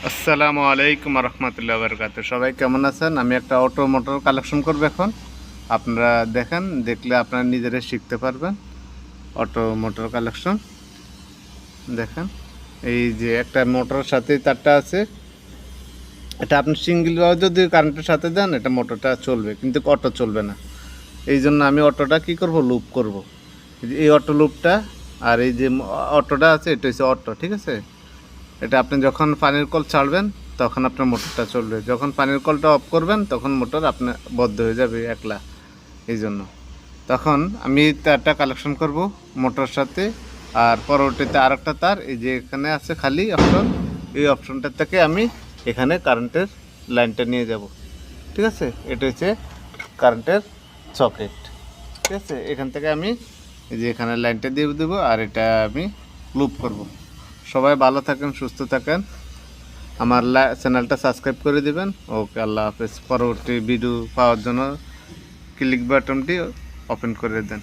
আসসালামু আলাইকুম রহমতুল্লাহ বারকাতুহু। সবাই কেমন আছেন? আমি একটা অটো মোটর কালেকশন করব এখন। আপনারা দেখেন, দেখলে আপনারা নিজেরাই শিখতে পারবেন। অটো মোটর কালেকশন দেখেন, এই যে একটা মোটরের সাথে তারটা আছে। এটা আপনি সিঙ্গেলভাবে যদি কারেন্টের সাথে দেন, এটা মোটরটা চলবে, কিন্তু অটো চলবে না। এই জন্য আমি অটোটা কি করব, লুপ করব। এই অটো লুপটা আর এই যে অটোটা আছে, এটা হচ্ছে অটো, ঠিক আছে। এটা আপনি যখন পানির কল ছাড়বেন তখন আপনার মোটরটা চলবে, যখন পানির কলটা অফ করবেন তখন মোটর আপনার বন্ধ হয়ে যাবে একলা। এই জন্য তখন আমি তারটা কালেকশন করব মোটরের সাথে। আর পরবর্তীতে আরেকটা তার এই যে এখানে আছে খালি অপশন, এই অপশনটা থেকে আমি এখানে কারেন্টের লাইনটা নিয়ে যাব, ঠিক আছে। এটা হচ্ছে কারেন্টের সকেট, ঠিক আছে। এখান থেকে আমি এই যে এখানে লাইনটা দিয়ে দেবো, আর এটা আমি লুপ করব। সবাই ভালো থাকেন, সুস্থ থাকেন। আমার চ্যানেলটা সাবস্ক্রাইব করে দিবেন। ওকে, আল্লাহ হাফেজ। পরবর্তী ভিডিও পাওয়ার জন্য ক্লিক বাটনটি ওপেন করে দেন।